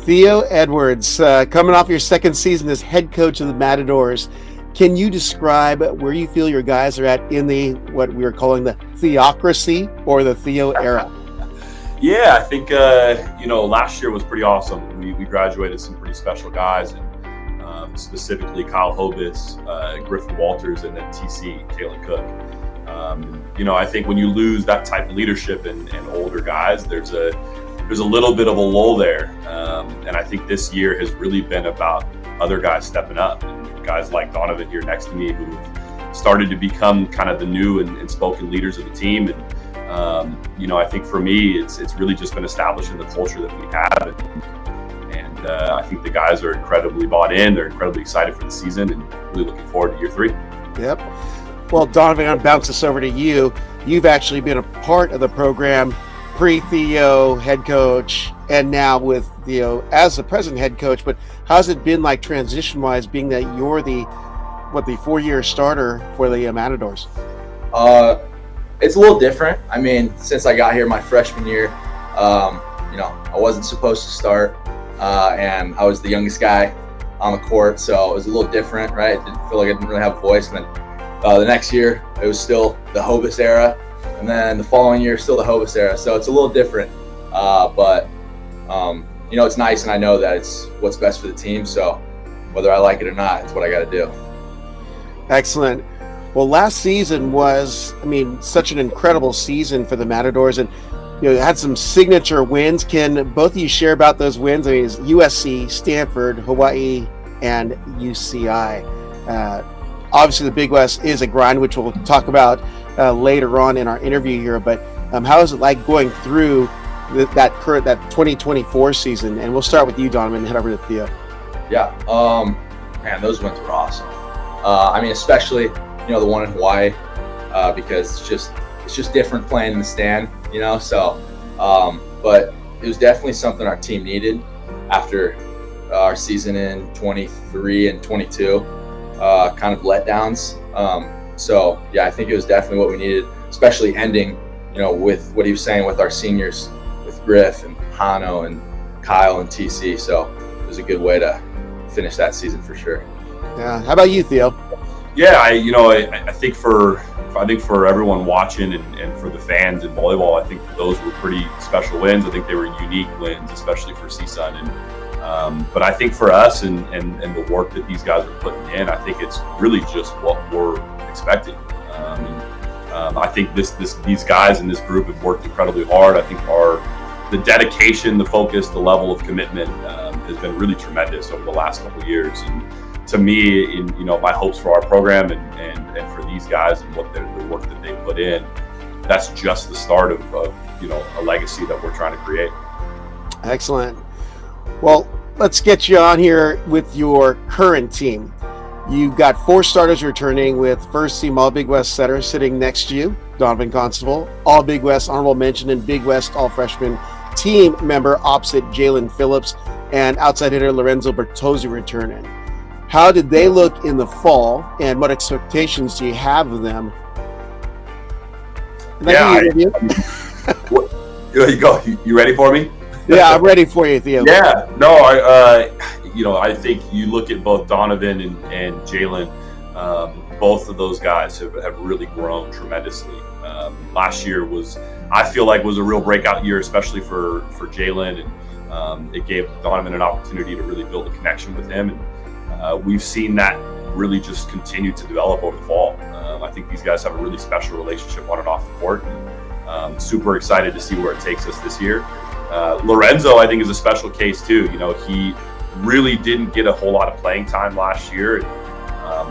Theo Edwards, coming off your second season as head coach of the Matadors, can you describe where you feel your guys are at in the what we are calling the theocracy or the Theo era? Yeah, I think last year was pretty awesome. We graduated some pretty special guys, and specifically Kyle Hobis, Griffin Walters, and then TC Taylor Cook. I think when you lose that type of leadership and older guys, there's a little bit of a lull there, and I think this year has really been about other guys stepping up. And guys like Donovan here next to me who've started to become kind of the new and spoken leaders of the team. And I think for me, it's really just been establishing the culture that we have, and I think the guys are incredibly bought in. They're incredibly excited for the season, and really looking forward to year 3. Yep. Well, Donovan, I'll bounce this over to you. You've actually been a part of the program pre-Theo head coach, and now with Theo as the present head coach. But how's it been like transition-wise, being that you're the 4-year starter for the Matadors? It's a little different. I mean, since I got here my freshman year, I wasn't supposed to start, and I was the youngest guy on the court, so it was a little different, right? It didn't feel like I didn't really have a voice. And then the next year, it was still the Hobis era, and then the following year, still the Hobis era. So it's a little different, but it's nice, and I know that it's what's best for the team. So whether I like it or not, it's what I got to do. Excellent. Well, last season was, such an incredible season for the Matadors, and had some signature wins. Can both of you share about those wins? It's USC, Stanford, Hawaii, and UCI. Obviously, the Big West is a grind, which we'll talk about later on in our interview here. But how is it like going through that 2024 season? And we'll start with you, Donovan, and head over to Theo. Yeah, man, those wins were awesome. Especially the one in Hawaii, because it's just different playing in the stand, So, but it was definitely something our team needed after our season in 23 and 22. Kind of letdowns. So yeah, I think it was definitely what we needed, especially ending, with what he was saying with our seniors, with Griff and Hano and Kyle and TC. So it was a good way to finish that season for sure. Yeah. How about you, Theo? Yeah, I think for everyone watching and for the fans in volleyball, I think those were pretty special wins. I think they were unique wins, especially for CSUN. And but I think for us and the work that these guys are putting in, I think it's really just what we're expecting. I think these guys in this group have worked incredibly hard. I think the dedication, the focus, the level of commitment has been really tremendous over the last couple of years. And to me, my hopes for our program and for these guys and what the work that they put in, that's just the start of a legacy that we're trying to create. Excellent. Well, let's get you on here with your current team. You've got 4 starters returning, with first team All Big West setter sitting next to you, Donovan Constable, All Big West honorable mention and Big West All Freshman team member opposite Jalen Phillips, and outside hitter Lorenzo Bertozzi returning. How did they look in the fall, and what expectations do you have of them? There you go. You ready for me? Yeah, I'm ready for you, Theo. Yeah, no, I think you look at both Donovan and Jalen. Both of those guys have really grown tremendously. Last year I feel like was a real breakout year, especially for Jalen, and it gave Donovan an opportunity to really build a connection with him. And we've seen that really just continue to develop over the fall. I think these guys have a really special relationship on and off the court. And, super excited to see where it takes us this year. Lorenzo, I think, is a special case too. He really didn't get a whole lot of playing time last year. And,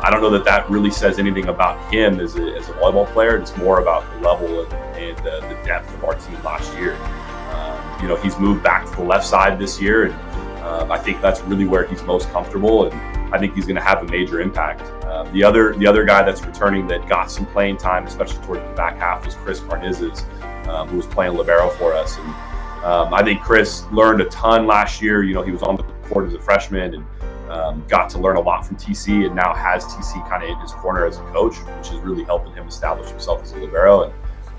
I don't know that really says anything about him as a volleyball player. It's more about the level and the depth of our team last year. He's moved back to the left side this year, and I think that's really where he's most comfortable, and I think he's going to have a major impact. The other guy that's returning that got some playing time, especially towards the back half, was Chris Carnizes, who was playing libero for us. And I think Chris learned a ton last year. He was on the court as a freshman and got to learn a lot from TC, and now has TC kind of in his corner as a coach, which is really helping him establish himself as a libero. And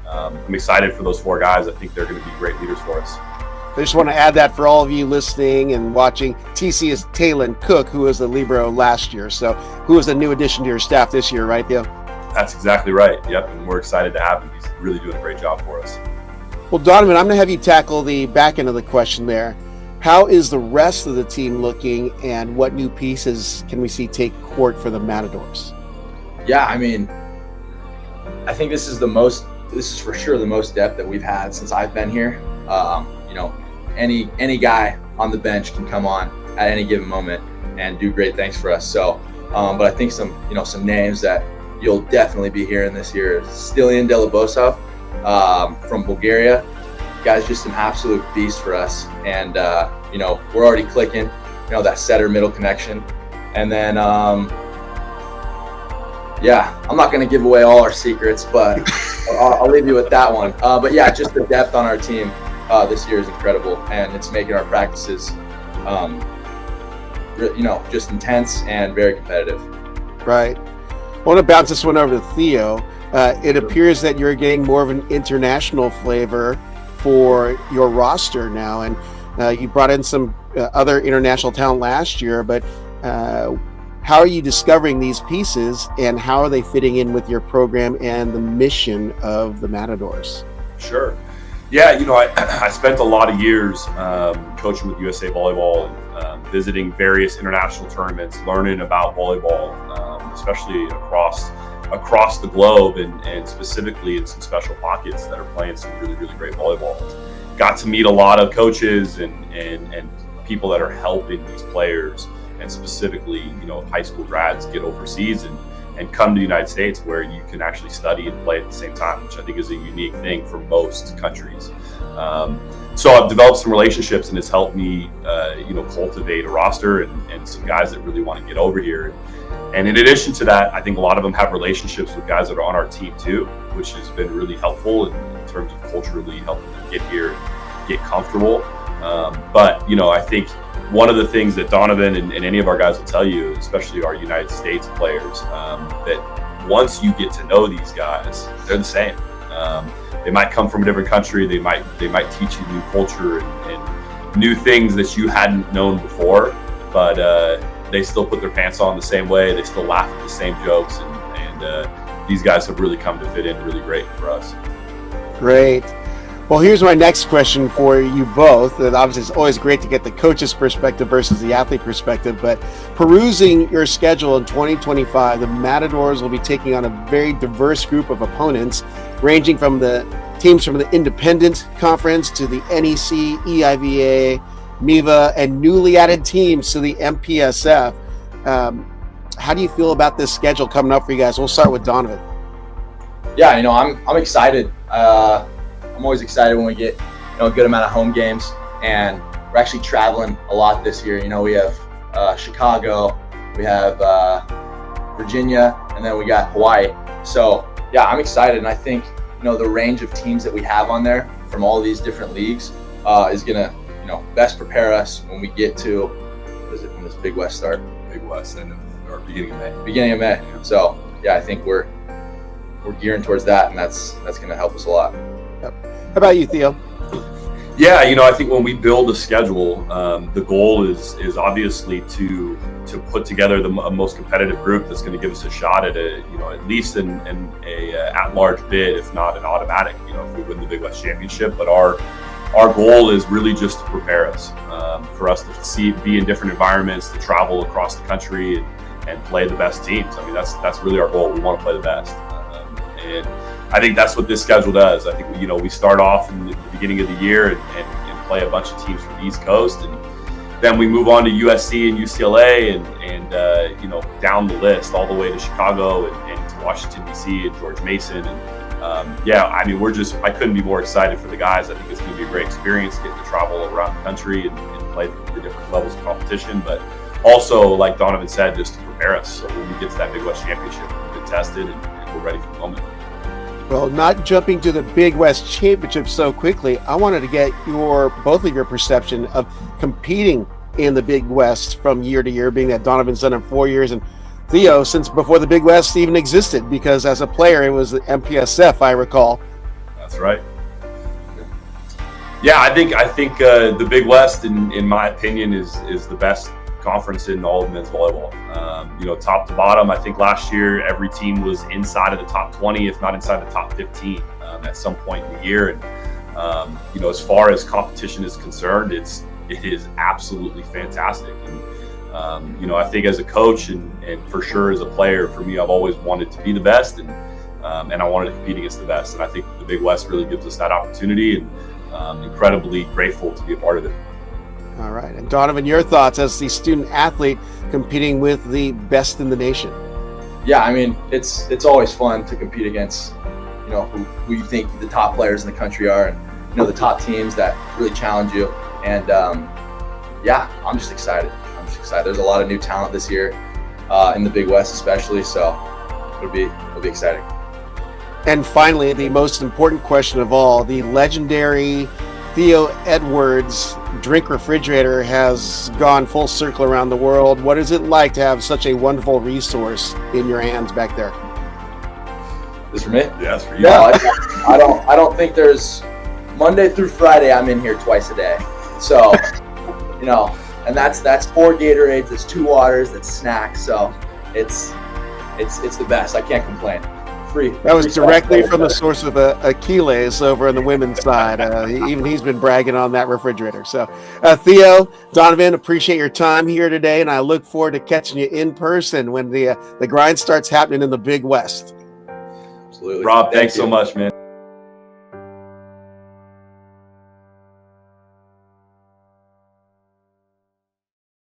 I'm excited for those 4 guys. I think they're going to be great leaders for us. just want to add that for all of you listening and watching. TC is Talon Cook, who was the libero last year. So who is a new addition to your staff this year, right, Theo? That's exactly right. Yep, and we're excited to have him. He's really doing a great job for us. Well, Donovan, I'm going to have you tackle the back end of the question there. How is the rest of the team looking, and what new pieces can we see take court for the Matadors? Yeah, I mean, I think this is for sure the most depth that we've had since I've been here. Any guy on the bench can come on at any given moment and do great things for us. So, but I think some names that you'll definitely be hearing this year is Stilian Delabosa from Bulgaria. Guy's just an absolute beast for us, and we're already clicking. That setter middle connection, and then I'm not going to give away all our secrets, but I'll leave you with that one. But yeah, just the depth on our team this year is incredible, and it's making our practices, just intense and very competitive. Right. I want to bounce this one over to Theo. It appears that you're getting more of an international flavor for your roster now, and you brought in some other international talent last year, but how are you discovering these pieces, and how are they fitting in with your program and the mission of the Matadors? Sure. Yeah, I spent a lot of years coaching with USA Volleyball and visiting various international tournaments, learning about volleyball, especially across the globe, and specifically in some special pockets that are playing some really, really great volleyball. Got to meet a lot of coaches and people that are helping these players, and specifically, high school grads get overseas and come to the United States, where you can actually study and play at the same time, which I think is a unique thing for most countries. So I've developed some relationships, and it's helped me, cultivate a roster and some guys that really want to get over here. And in addition to that, I think a lot of them have relationships with guys that are on our team too, which has been really helpful in terms of culturally helping them get here and get comfortable. But I think one of the things that Donovan and any of our guys will tell you, especially our United States players, that once you get to know these guys, they're the same. They might come from a different country. They might teach you new culture and new things that you hadn't known before, but they still put their pants on the same way. They still laugh at the same jokes, and these guys have really come to fit in really great for us. Great. Well, here's my next question for you both. And obviously, it's always great to get the coach's perspective versus the athlete perspective, but perusing your schedule in 2025, the Matadors will be taking on a very diverse group of opponents, ranging from the teams from the Independent Conference to the NEC, EIVA, MIVA, and newly added teams to the MPSF. How do you feel about this schedule coming up for you guys? We'll start with Donovan. Yeah, I'm excited. I'm always excited when we get a good amount of home games, and we're actually traveling a lot this year. We have Chicago, we have Virginia, and then we got Hawaii. So yeah, I'm excited, and I think the range of teams that we have on there from all these different leagues is gonna best prepare us when we get to when does Big West start? Big West, or beginning of May. Beginning of May. Yeah. So yeah, I think we're gearing towards that, and that's gonna help us a lot. Yep. How about you, Theo? Yeah, I think when we build a schedule, the goal is obviously to put together the most competitive group that's going to give us a shot at at least an at-large bid, if not an automatic. If we win the Big West Championship. But our goal is really just to prepare us for us to be in different environments, to travel across the country and play the best teams. I mean, that's really our goal. We want to play the best, and I think that's what this schedule does. I think we start off in the beginning of the year and play a bunch of teams from the East Coast, and then we move on to USC and UCLA and down the list all the way to Chicago and to Washington D.C. and George Mason. And I couldn't be more excited for the guys. I think it's going to be a great experience getting to travel around the country and play the different levels of competition, but also, like Donovan said, just to prepare us so when we get to that Big West Championship, we've been tested and we're ready for the moment. Well, not jumping to the Big West Championship so quickly, I wanted to get both of your perception of competing in the Big West from year to year, being that Donovan's done it 4 years, and Theo, since before the Big West even existed, because as a player, it was the MPSF, I recall. That's right. Yeah, I think the Big West, in my opinion, is the best conference in all of men's volleyball. Top to bottom. I think last year every team was inside of the top 20, if not inside the top 15, at some point in the year. And as far as competition is concerned, it is absolutely fantastic. And I think as a coach and for sure as a player, for me, I've always wanted to be the best, and I wanted to compete against the best. And I think the Big West really gives us that opportunity, and incredibly grateful to be a part of it. All right. And Donovan, your thoughts as the student athlete competing with the best in the nation? Yeah, I mean, it's always fun to compete against, who you think the top players in the country are, and, the top teams that really challenge you. And, yeah, I'm just excited. There's a lot of new talent this year in the Big West especially, so it'll be exciting. And finally, the most important question of all, the legendary Theo Edwards drink refrigerator has gone full circle around the world. What is it like to have such a wonderful resource in your hands back there? This for me? Yes, for you. No, I don't think there's Monday through Friday. I'm in here twice a day, so and that's 4 Gatorades, that's 2 waters, that's snacks. So it's the best. I can't complain. Free. That was directly from the source of Achilles over on the women's side. Even he's been bragging on that refrigerator. So, Theo, Donovan, appreciate your time here today, and I look forward to catching you in person when the grind starts happening in the Big West. Absolutely. Rob, thanks so much, man.